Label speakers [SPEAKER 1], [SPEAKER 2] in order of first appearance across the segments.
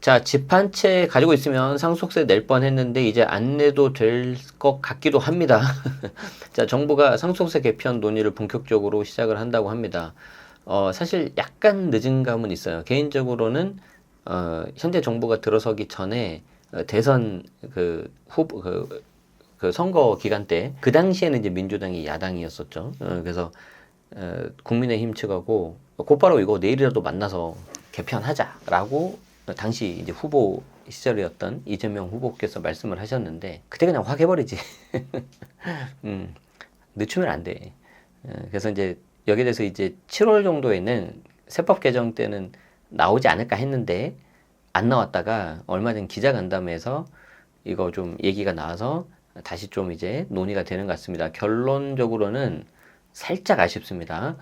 [SPEAKER 1] 자, 집 한 채 가지고 있으면 상속세 낼 뻔했는데 이제 안 내도 될 것 같기도 합니다. 자, 정부가 상속세 개편 논의를 본격적으로 시작을 한다고 합니다. 사실 약간 늦은 감은 있어요. 개인적으로는 현재 정부가 들어서기 전에 대선 후보 그 선거 기간 때 그 당시에는 이제 민주당이 야당이었었죠. 그래서 국민의힘 측하고 곧바로 이거 내일이라도 만나서 개편하자라고 당시 이제 후보 시절이었던 이재명 후보께서 말씀을 하셨는데 그때 그냥 확 해버리지. 늦추면 안 돼. 그래서 이제 여기에 대해서 이제 7월 정도에는 세법 개정 때는 나오지 않을까 했는데 안 나왔다가 얼마 전 기자간담회에서 이거 좀 얘기가 나와서 다시 좀 이제 논의가 되는 것 같습니다. 결론적으로는 살짝 아쉽습니다.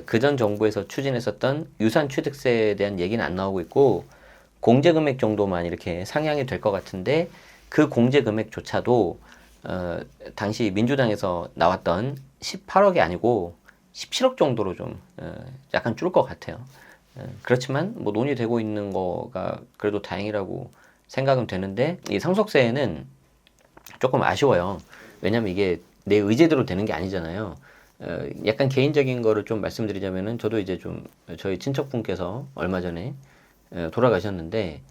[SPEAKER 1] 그전 정부에서 추진했었던 유산취득세에 대한 얘기는 안 나오고 있고 공제금액 정도만 이렇게 상향이 될 것 같은데 그 공제금액조차도 당시 민주당에서 나왔던 18억이 아니고 17억 정도로 좀 약간 줄 것 같아요. 그렇지만 뭐 논의되고 있는 거가 그래도 다행이라고 생각은 되는데 이 상속세에는 조금 아쉬워요. 왜냐면 이게 내 의지대로 되는 게 아니잖아요. 약간 개인적인 거를 좀 말씀드리자면은 저도 이제 좀 저희 친척분께서 얼마 전에 돌아가셨는데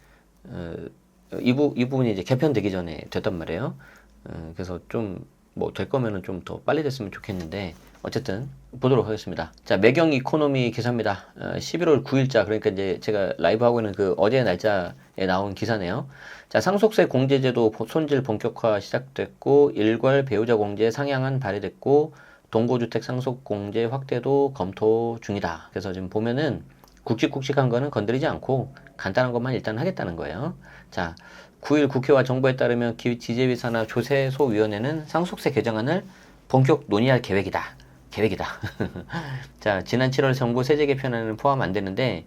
[SPEAKER 1] 이 부분이 이제 개편되기 전에 됐단 말이에요. 그래서 좀 뭐 될 거면은 좀 더 빨리 됐으면 좋겠는데 어쨌든 보도록 하겠습니다. 자, 매경 이코노미 기사입니다. 11월 9일자 그러니까 이제 제가 라이브 하고 있는 그 어제 날짜에 나온 기사네요. 자, 상속세 공제제도 손질 본격화 시작됐고 일괄 배우자 공제 상향안 발의됐고 동거주택 상속 공제 확대도 검토 중이다. 그래서 지금 보면은 굵직굵직한 거는 건드리지 않고 간단한 것만 일단 하겠다는 거예요. 자, 9일 국회와 정부에 따르면 기재위 산하 조세소위원회는 상속세 개정안을 본격 논의할 계획이다. 자, 지난 7월 정부 세제 개편안은 포함 안 되는데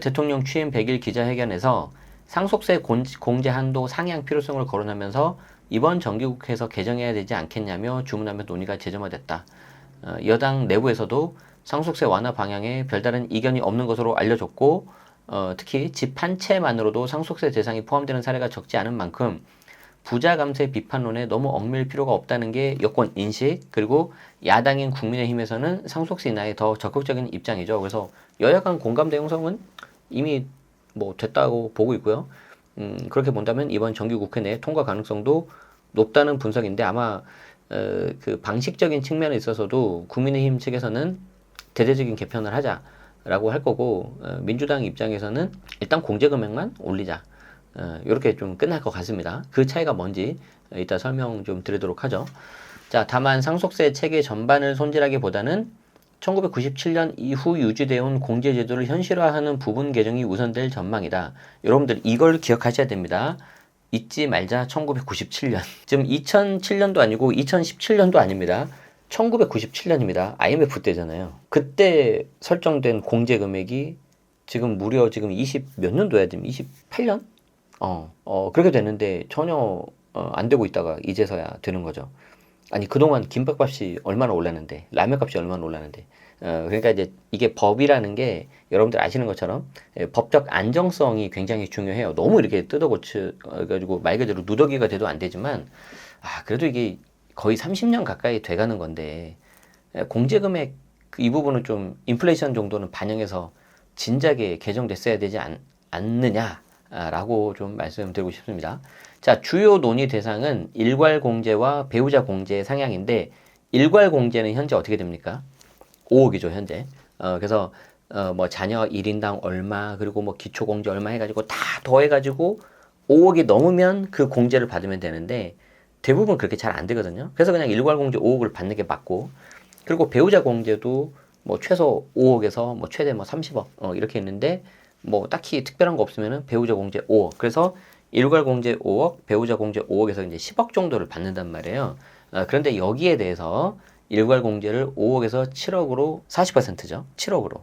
[SPEAKER 1] 대통령 취임 100일 기자회견에서 상속세 공제 한도 상향 필요성을 거론하면서 이번 정기국회에서 개정해야 되지 않겠냐며 주문하며 논의가 재점화됐다. 여당 내부에서도 상속세 완화 방향에 별다른 이견이 없는 것으로 알려졌고 특히 집 한 채만으로도 상속세 대상이 포함되는 사례가 적지 않은 만큼 부자 감세 비판론에 너무 얽매일 필요가 없다는 게 여권 인식, 그리고 야당인 국민의힘에서는 상속세 인하에 더 적극적인 입장이죠. 그래서 여야 간 공감대 형성은 이미 뭐 됐다고 보고 있고요. 그렇게 본다면 이번 정기국회 내 통과 가능성도 높다는 분석인데 아마 그 방식적인 측면에 있어서도 국민의힘 측에서는 대대적인 개편을 하자라고 할 거고 민주당 입장에서는 일단 공제 금액만 올리자. 이렇게 좀 끝날 것 같습니다. 그 차이가 뭔지 이따 설명 좀 드리도록 하죠. 자, 다만 상속세 체계 전반을 손질하기보다는 1997년 이후 유지되어 온 공제제도를 현실화하는 부분 개정이 우선될 전망이다. 여러분들 이걸 기억하셔야 됩니다. 잊지 말자 1997년. 지금 2007년도 아니고 2017년도 아닙니다. 1997년입니다. IMF 때잖아요. 그때 설정된 공제 금액이 지금 무려 지금 20 몇 년도야? 지금 28년? 그렇게 됐는데 전혀 안 되고 있다가 이제서야 되는 거죠. 아니 그동안 김밥값이 얼마나 올랐는데 라면값이 얼마나 올랐는데 그러니까 이제 이게 법이라는 게 여러분들 아시는 것처럼 법적 안정성이 굉장히 중요해요. 너무 이렇게 뜯어고쳐 가지고 말 그대로 누더기가 돼도 안 되지만 그래도 이게 거의 30년 가까이 돼가는 건데 공제금액 이 부분은 좀 인플레이션 정도는 반영해서 진작에 개정됐어야 되지 않느냐라고 좀 말씀드리고 싶습니다. 자, 주요 논의 대상은 일괄 공제와 배우자 공제 상향인데 일괄 공제는 현재 어떻게 됩니까? 5억이죠 현재. 그래서 뭐 자녀 1인당 얼마 그리고 뭐 기초 공제 얼마 해가지고 다 더해가지고 5억이 넘으면 그 공제를 받으면 되는데 대부분 그렇게 잘 안 되거든요. 그래서 그냥 일괄 공제 5억을 받는 게 맞고 그리고 배우자 공제도 뭐 최소 5억에서 뭐 최대 뭐 30억 이렇게 있는데 뭐 딱히 특별한 거 없으면은 배우자 공제 5억. 그래서 일괄 공제 5억, 배우자 공제 5억에서 이제 10억 정도를 받는단 말이에요. 그런데 여기에 대해서 일괄 공제를 5억에서 7억으로 40%죠. 7억으로.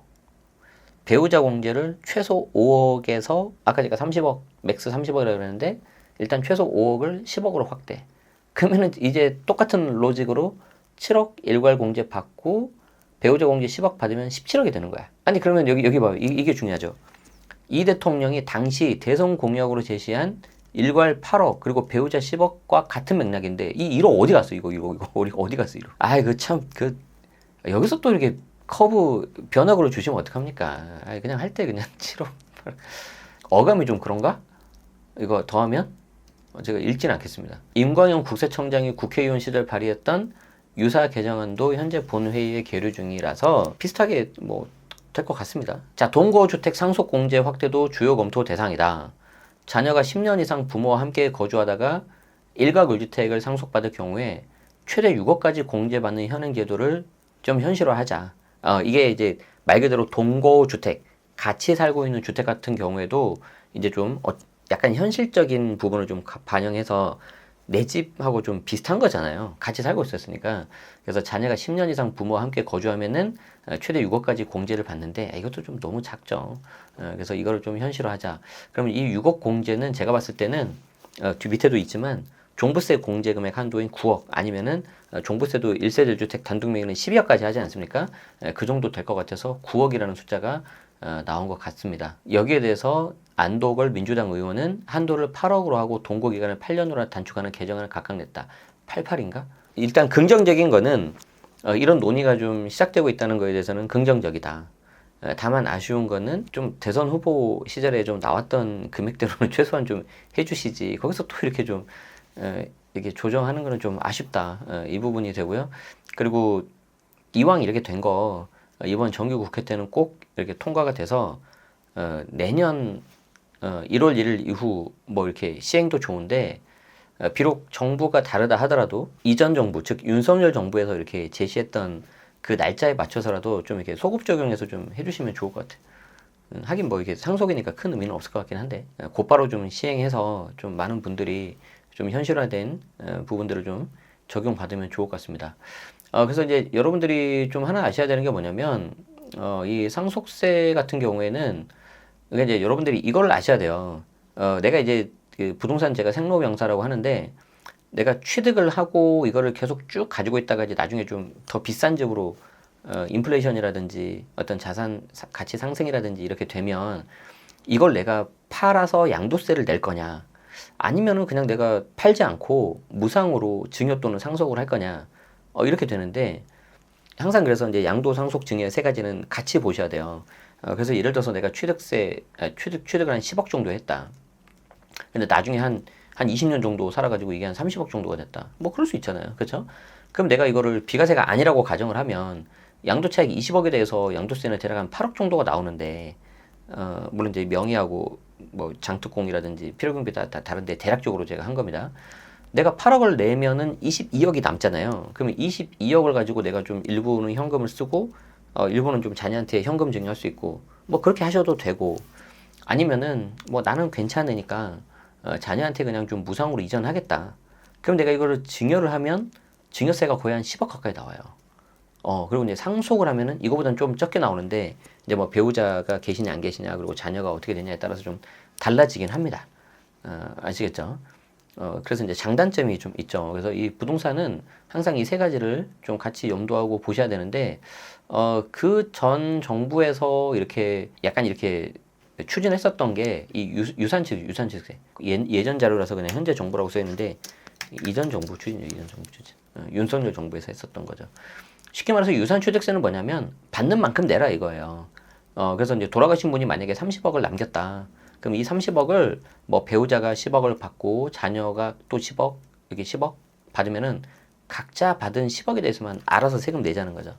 [SPEAKER 1] 배우자 공제를 최소 5억에서 아까 제가 30억, 맥스 30억이라고 그랬는데 일단 최소 5억을 10억으로 확대. 그러면은 이제 똑같은 로직으로 7억 일괄 공제 받고 배우자 공제 10억 받으면 17억이 되는 거야. 아니 그러면 여기 봐요. 이게 중요하죠. 이 대통령이 당시 대선 공약으로 제시한 일괄 8억 그리고 배우자 10억과 같은 맥락인데 이 1억 어디 갔어? 이거 어디 갔어? 1억. 아 이거 참 여기서 또 이렇게 커브 변화구로 주시면 어떡합니까? 아 그냥 할 때 그냥 7억. 어감이 좀 그런가? 이거 더하면 제가 읽진 않겠습니다. 임광영 국세청장이 국회의원 시절 발의했던 유사 개정안도 현재 본회의에 계류 중이라서 비슷하게 뭐 될 것 같습니다. 자, 동거주택 상속 공제 확대도 주요 검토 대상이다. 자녀가 10년 이상 부모와 함께 거주하다가 일가 일주택을 상속받을 경우에 최대 6억까지 공제받는 현행 제도를 좀 현실화하자. 이게 이제 말 그대로 동거주택, 같이 살고 있는 주택 같은 경우에도 이제 좀 약간 현실적인 부분을 좀 반영해서 내 집하고 좀 비슷한 거잖아요. 같이 살고 있었으니까. 그래서 자녀가 10년 이상 부모와 함께 거주하면은 최대 6억까지 공제를 받는데 이것도 좀 너무 작죠. 그래서 이거를 좀 현실화하자. 그러면 이 6억 공제는 제가 봤을 때는 뒤 밑에도 있지만 종부세 공제 금액 한도인 9억 아니면은 종부세도 1세대 1주택 단독 매매는 12억까지 하지 않습니까? 그 정도 될 것 같아서 9억이라는 숫자가 나온 것 같습니다. 여기에 대해서 안도걸 민주당 의원은 한도를 8억으로 하고 동거 기간을 8년으로 단축하는 개정안을 각각 냈다. 88인가? 일단 긍정적인 거는 이런 논의가 좀 시작되고 있다는 거에 대해서는 긍정적이다. 다만 아쉬운 거는 좀 대선 후보 시절에 좀 나왔던 금액대로는 최소한 좀 해주시지. 거기서 또 이렇게 좀 이렇게 조정하는 거는 좀 아쉽다. 이 부분이 되고요. 그리고 이왕 이렇게 된 거 이번 정기 국회 때는 꼭 이렇게 통과가 돼서 내년 1월 1일 이후 뭐 이렇게 시행도 좋은데 비록 정부가 다르다 하더라도 이전 정부 즉 윤석열 정부에서 이렇게 제시했던 그 날짜에 맞춰서라도 좀 이렇게 소급 적용해서 좀 해주시면 좋을 것 같아요. 하긴 뭐 이게 상속이니까 큰 의미는 없을 것 같긴 한데 곧바로 좀 시행해서 좀 많은 분들이 좀 현실화된 부분들을 좀 적용받으면 좋을 것 같습니다. 그래서 이제 여러분들이 좀 하나 아셔야 되는 게 뭐냐면 이 상속세 같은 경우에는 그러니까 이제 여러분들이 이걸 아셔야 돼요. 내가 이제 그 부동산 제가 생로병사라고 하는데 내가 취득을 하고 이거를 계속 쭉 가지고 있다가 이제 나중에 좀 더 비싼 집으로 인플레이션이라든지 어떤 자산 가치 상승이라든지 이렇게 되면 이걸 내가 팔아서 양도세를 낼 거냐 아니면은 그냥 내가 팔지 않고 무상으로 증여 또는 상속을 할 거냐 이렇게 되는데 항상 그래서 이제 양도 상속 증여 세 가지는 같이 보셔야 돼요. 그래서 예를 들어서 내가 취득을 한 10억 정도 했다. 근데 나중에 한 20년 정도 살아가지고 이게 한 30억 정도가 됐다. 뭐 그럴 수 있잖아요. 그렇죠? 그럼 내가 이거를 비과세가 아니라고 가정을 하면 양도차익 20억에 대해서 양도세는 대략 한 8억 정도가 나오는데 물론 이제 명의하고 뭐 장특공이라든지 필요경비 다 다른데 대략적으로 제가 한 겁니다. 내가 8억을 내면은 22억이 남잖아요. 그러면 22억을 가지고 내가 좀 일부는 현금을 쓰고 일부는 좀 자녀한테 현금 증여할 수 있고 뭐 그렇게 하셔도 되고 아니면은 뭐 나는 괜찮으니까 자녀한테 그냥 좀 무상으로 이전하겠다. 그럼 내가 이거를 증여를 하면 증여세가 거의 한 10억 가까이 나와요. 그리고 이제 상속을 하면은 이거보다는 좀 적게 나오는데 이제 뭐 배우자가 계시냐 안 계시냐 그리고 자녀가 어떻게 되냐에 따라서 좀 달라지긴 합니다. 아시겠죠? 그래서 이제 장단점이 좀 있죠. 그래서 이 부동산은 항상 이 세 가지를 좀 같이 염두하고 보셔야 되는데, 그 전 정부에서 이렇게 약간 이렇게 추진했었던 게 이 유산취득세. 예전 자료라서 그냥 현재 정부라고 써있는데, 이전 정부 추진이에요. 이전 정부 추진. 윤석열 정부에서 했었던 거죠. 쉽게 말해서 유산취득세는 뭐냐면, 받는 만큼 내라 이거예요. 그래서 이제 돌아가신 분이 만약에 30억을 남겼다. 그럼 이 30억을 뭐 배우자가 10억을 받고 자녀가 또 10억, 이렇게 10억 받으면은 각자 받은 10억에 대해서만 알아서 세금 내자는 거죠.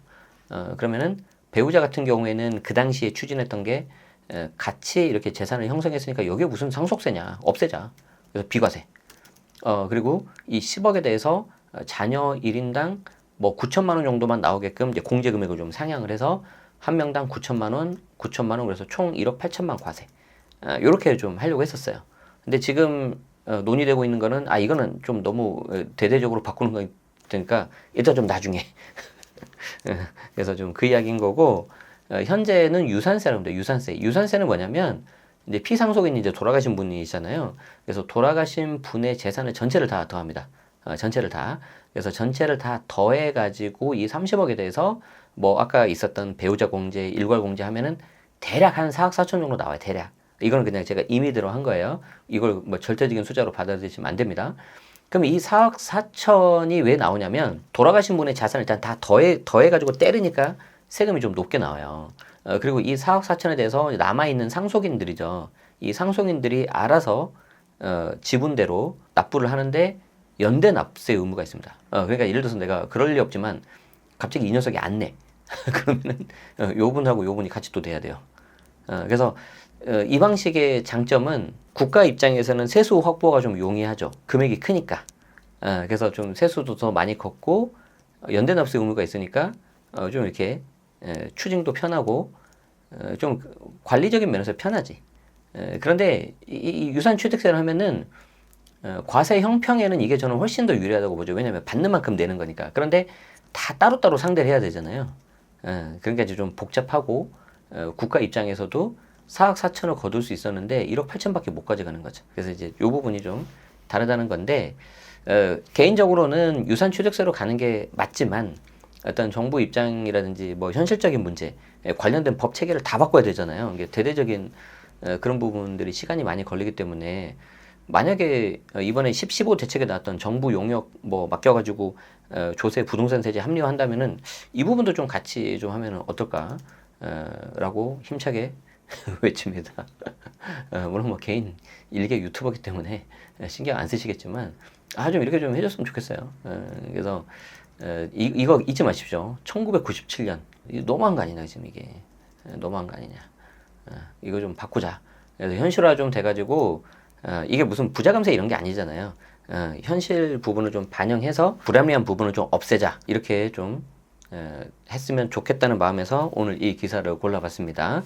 [SPEAKER 1] 그러면은 배우자 같은 경우에는 그 당시에 추진했던 게 같이 이렇게 재산을 형성했으니까 여기에 무슨 상속세냐, 없애자. 그래서 비과세. 그리고 이 10억에 대해서 자녀 1인당 뭐 9천만 원 정도만 나오게끔 이제 공제 금액을 좀 상향을 해서 한 명당 9천만 원, 그래서 총 1억 8천만 과세. 요렇게 좀 하려고 했었어요. 근데 지금 논의되고 있는 거는 이거는 좀 너무 대대적으로 바꾸는 거니까 일단 좀 나중에. 그래서 좀 그 이야기인 거고 현재는 유산세랍니다. 유산세는 뭐냐면 이제 피상속인 이제 돌아가신 분이잖아요. 그래서 돌아가신 분의 재산을 전체를 다 더합니다. 전체를 다. 그래서 전체를 다 더해 가지고 이 30억에 대해서 뭐 아까 있었던 배우자 공제, 일괄 공제 하면은 대략 한 4억 4천 정도 나와요. 대략. 이거는 그냥 제가 임의대로 한 거예요. 이걸 뭐 절대적인 숫자로 받아들이시면 안 됩니다. 그럼 이 4억 4천이 왜 나오냐면 돌아가신 분의 자산을 일단 다 더해가지고 때리니까 세금이 좀 높게 나와요. 그리고 이 4억 4천에 대해서 남아있는 상속인들이죠. 이 상속인들이 알아서 지분대로 납부를 하는데 연대 납세 의무가 있습니다. 그러니까 예를 들어서 내가 그럴 리 없지만 갑자기 이 녀석이 안 내. 그러면은 요 분하고 요 분이 같이 또 돼야 돼요. 그래서 이 방식의 장점은 국가 입장에서는 세수 확보가 좀 용이하죠. 금액이 크니까. 그래서 좀 세수도 더 많이 걷고 연대 납세 의무가 있으니까 좀 이렇게 추징도 편하고 좀 관리적인 면에서 편하지. 그런데 이 유산 취득세를 하면은 과세 형평에는 이게 저는 훨씬 더 유리하다고 보죠. 왜냐하면 받는 만큼 내는 거니까. 그런데 다 따로따로 상대를 해야 되잖아요. 그러니까 이제 좀 복잡하고 국가 입장에서도 4억 4천을 거둘 수 있었는데 1억 8천밖에 못 가져가는 거죠. 그래서 이제 이 부분이 좀 다르다는 건데 개인적으로는 유산 취득세로 가는 게 맞지만 어떤 정부 입장이라든지 뭐 현실적인 문제 관련된 법 체계를 다 바꿔야 되잖아요. 이게 대대적인 그런 부분들이 시간이 많이 걸리기 때문에 만약에 이번에 15 대책에 나왔던 정부 용역 뭐 맡겨가지고 조세 부동산 세제 합리화한다면은 이 부분도 좀 같이 좀 하면은 어떨까 라고 힘차게 외칩니다. 물론 뭐 개인 일개 유튜버기 때문에 신경 안 쓰시겠지만 좀 이렇게 좀 해줬으면 좋겠어요. 그래서 이거 잊지 마십시오. 1997년 너무한 거 아니냐 지금 이게 너무한 거 아니냐. 이거 좀 바꾸자. 그래서 현실화 좀 돼가지고 이게 무슨 부자감세 이런 게 아니잖아요. 현실 부분을 좀 반영해서 불합리한 부분을 좀 없애자 이렇게 좀 했으면 좋겠다는 마음에서 오늘 이 기사를 골라봤습니다.